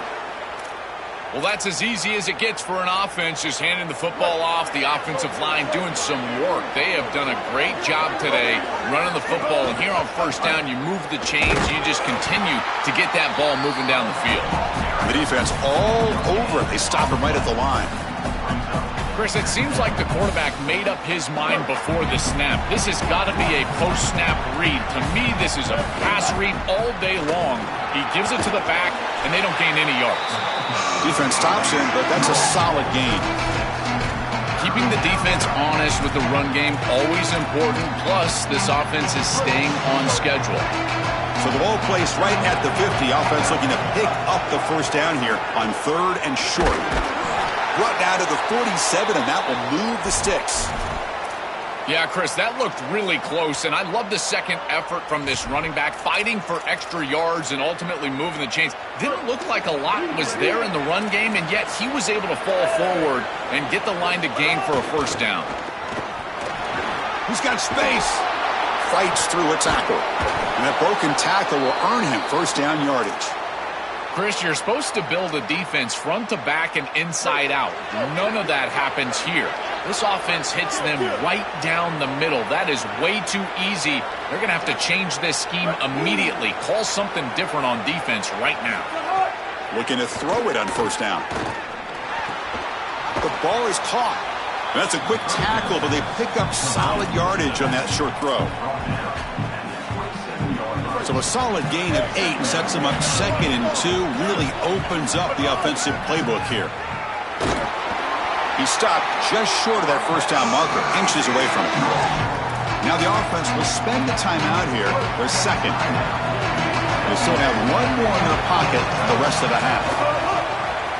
Well, that's as easy as it gets for an offense, just handing the football off. The offensive line doing some work. They have done a great job today running the football. And here on first down, you move the chains. You just continue to get that ball moving down the field. The defense all over it. They stop him right at the line. Chris, it seems like the quarterback made up his mind before the snap. This has got to be a post-snap read. To me, this is a pass read all day long. He gives it to the back, and they don't gain any yards. Defense stops him, but that's a solid gain. Keeping the defense honest with the run game, always important. Plus, this offense is staying on schedule. So the ball placed right at the 50. Offense looking to pick up the first down here on 3rd and short. Brought down to the 47, and that will move the sticks. Yeah, Chris, that looked really close, and I love the second effort from this running back, fighting for extra yards and ultimately moving the chains. Didn't look like a lot was there in the run game, and yet he was able to fall forward and get the line to gain for a first down. He's got space. Fights through a tackle. And that broken tackle will earn him first down yardage. Chris, you're supposed to build a defense front to back and inside out. None of that happens here. This offense hits them right down the middle. That is way too easy. They're going to have to change this scheme immediately. Call something different on defense right now. Looking to throw it on first down. The ball is caught. That's a quick tackle, but they pick up solid yardage on that short throw. So a solid gain of 8 sets them up 2nd and 2. Really opens up the offensive playbook here. He stopped just short of that first down marker, inches away from it. Now the offense will spend the timeout here. Their second. They still have one more in their pocket the rest of the half.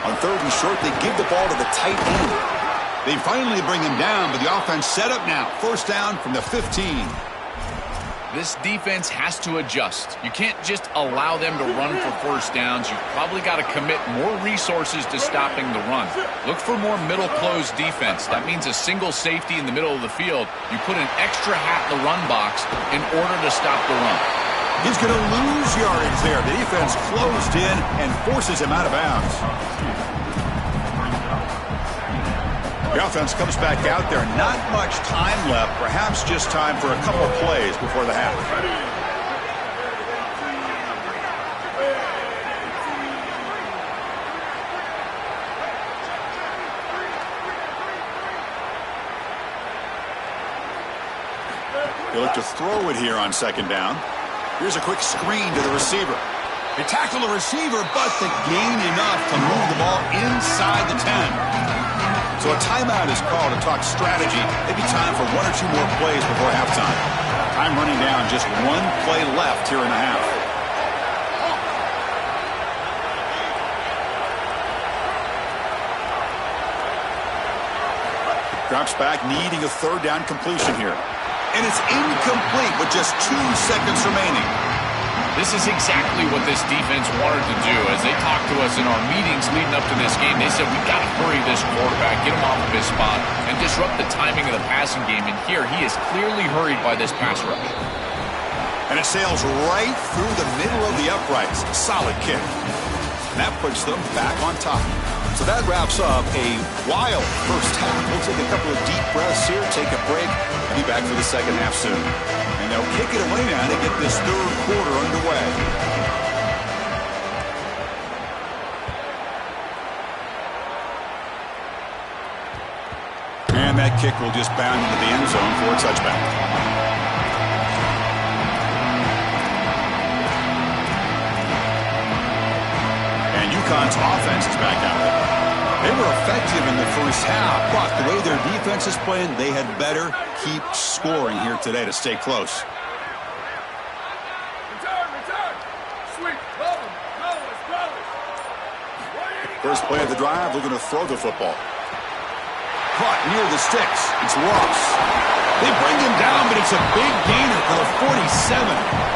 On 3rd and short, they give the ball to the tight end. They finally bring him down, but the offense set up now. 1st down from the 15. This defense has to adjust. You can't just allow them to run for 1st downs. You've probably got to commit more resources to stopping the run. Look for more middle close defense. That means a single safety in the middle of the field. You put an extra hat in the run box in order to stop the run. He's going to lose yardage there. The defense closed in and forces him out of bounds. The offense comes back out there. Not much time left. Perhaps just time for a couple plays before the half. They look to throw it here on 2nd down. Here's a quick screen to the receiver. They tackle the receiver, but they gain enough to move the ball inside the 10. So a timeout is called to talk strategy. Maybe time for 1 or 2 more plays before halftime. Time running down, just 1 play left here in the half. Drops back, needing a 3rd down completion here. And it's incomplete with just 2 seconds remaining. This is exactly what this defense wanted to do. As they talked to us in our meetings leading up to this game, they said, we've got to hurry this quarterback, get him off of his spot, and disrupt the timing of the passing game. And here, he is clearly hurried by this pass rush. And it sails right through the middle of the uprights. Solid kick. And that puts them back on top. So that wraps up a wild first half. We'll take a couple of deep breaths here, take a break, and be back for the second half soon. And they'll kick it away now to get this 3rd quarter underway. And that kick will just bound into the end zone for a touchback. And UConn's offense is back out there. They were effective in the first half, but the way their defense is playing, they had better keep scoring here today to stay close. First play of the drive, looking to throw the football. Caught near the sticks. It's Ross. They bring him down, but it's a big gainer for the 47.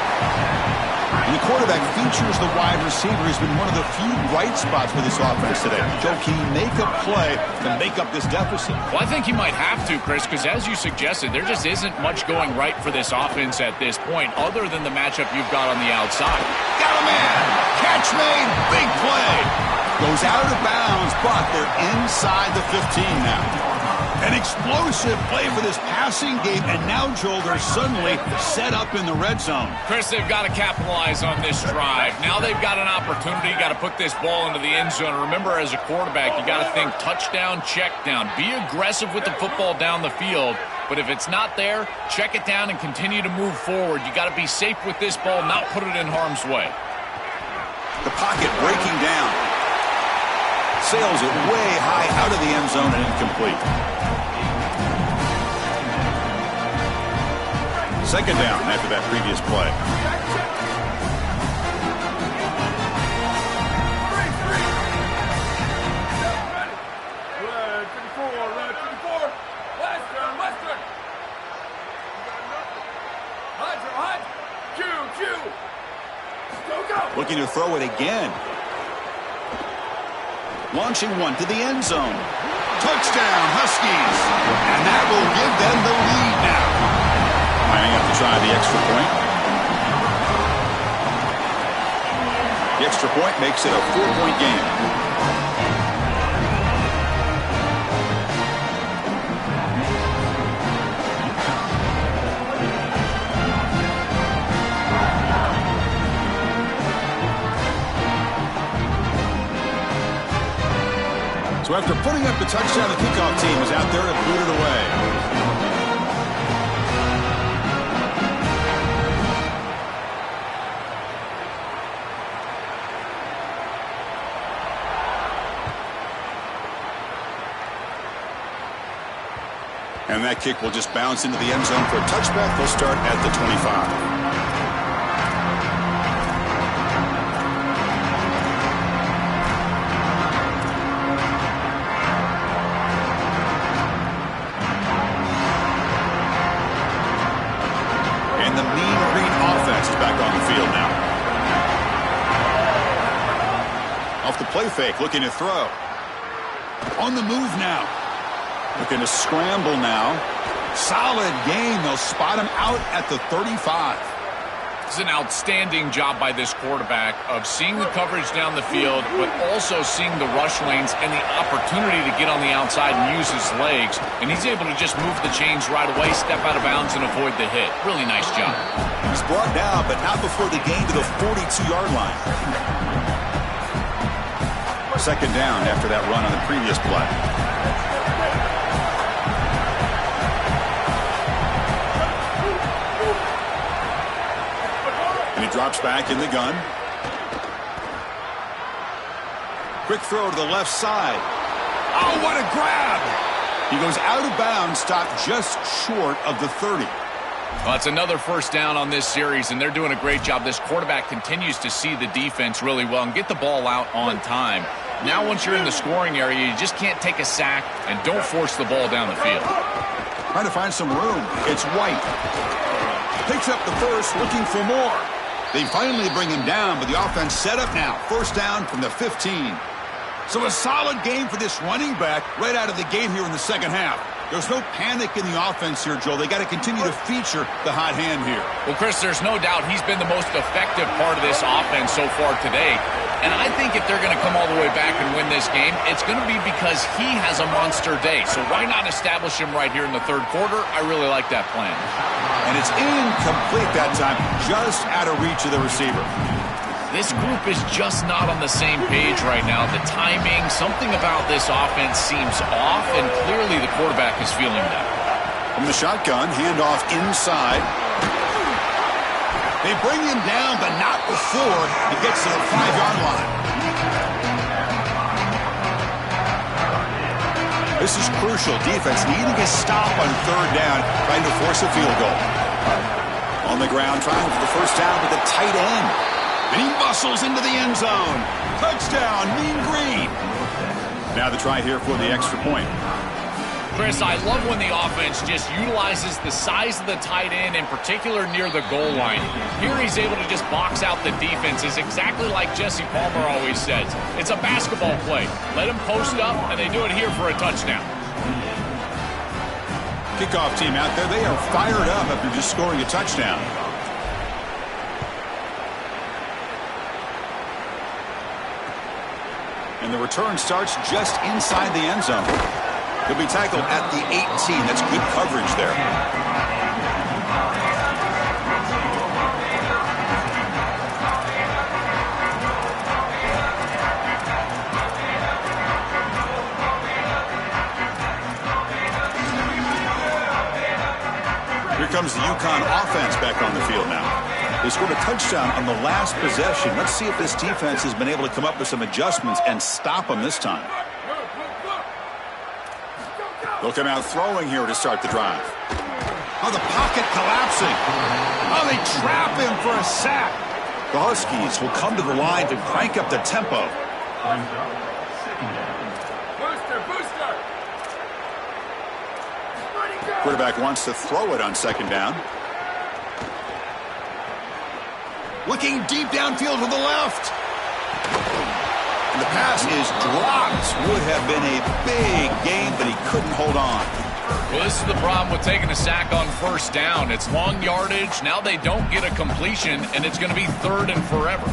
And the quarterback features the wide receiver. He's been one of the few bright spots for this offense today. Joe, can he make a play to make up this deficit? Well, I think he might have to, Chris, because as you suggested, there just isn't much going right for this offense at this point, other than the matchup you've got on the outside. Got a man! Catch made! Big play! Goes out of bounds, but they're inside the 15 now. An explosive play for this passing game, and now, Joel, they're suddenly set up in the red zone. Chris, they've got to capitalize on this drive. Now they've got an opportunity. Got to put this ball into the end zone. Remember, as a quarterback, you got to think touchdown, check down. Be aggressive with the football down the field, but if it's not there, check it down and continue to move forward. You got to be safe with this ball, not put it in harm's way. The pocket breaking down. Sails it way high out of the end zone and incomplete. Second down after that previous play. Looking to throw it again. Launching one to the end zone. Touchdown, Huskies. And that will give them the lead now. Might have to try the extra point. The extra point makes it a 4-point game. So after putting up the touchdown, the kickoff team is out there and boot it away. And that kick will just bounce into the end zone for a touchback. They'll start at the 25. Play fake, looking to throw. On the move now. Looking to scramble now. Solid game. They'll spot him out at the 35. It's an outstanding job by this quarterback of seeing the coverage down the field, but also seeing the rush lanes and the opportunity to get on the outside and use his legs. And he's able to just move the chains right away, step out of bounds, and avoid the hit. Really nice job. He's brought down, but not before the gain to the 42-yard line. Second down after that run on the previous play. And he drops back in the gun. Quick throw to the left side. Oh, what a grab! He goes out of bounds, stopped just short of the 30. Well, that's another first down on this series, and they're doing a great job. This quarterback continues to see the defense really well and get the ball out on time. Now once you're in the scoring area, you just can't take a sack and don't force the ball down the field. Trying to find some room. It's White. Picks up the first, looking for more. They finally bring him down, but the offense set up now. First down from the 15. So a solid game for this running back right out of the gate here in the second half. There's no panic in the offense here, Joel. They got to continue to feature the hot hand here. Well, Chris, there's no doubt he's been the most effective part of this offense so far today. And I think if they're going to come all the way back and win this game, it's going to be because he has a monster day. So why not establish him right here in the third quarter? I really like that plan. And it's incomplete that time, just out of reach of the receiver. This group is just not on the same page right now. The timing, something about this offense seems off, and clearly the quarterback is feeling that. From the shotgun, handoff inside. They bring him down, but not before he gets to the 5-yard line. This is crucial. Defense needing a stop on third down, trying to force a field goal. On the ground, trying for the first down with the tight end. And he muscles into the end zone. Touchdown, Mean Green. Now the try here for the extra point. Chris, I love when the offense just utilizes the size of the tight end, in particular near the goal line. Here he's able to just box out the defenses, exactly like Jesse Palmer always says. It's a basketball play. Let him post up, and they do it here for a touchdown. Kickoff team out there, they are fired up after just scoring a touchdown. And the return starts just inside the end zone. He'll be tackled at the 18. That's good coverage there. Here comes the UConn offense back on the field now. They scored a touchdown on the last possession. Let's see if this defense has been able to come up with some adjustments and stop them this time. They'll come out throwing here to start the drive. Oh, the pocket collapsing. Oh, they trap him for a sack. The Huskies will come to the line to crank up the tempo. Quarterback wants to throw it on second down. Looking deep downfield to the left. And the pass is dropped. Would have been a big gain, but he couldn't hold on. Well, this is the problem with taking a sack on first down. It's long yardage. Now they don't get a completion, and it's going to be third and forever.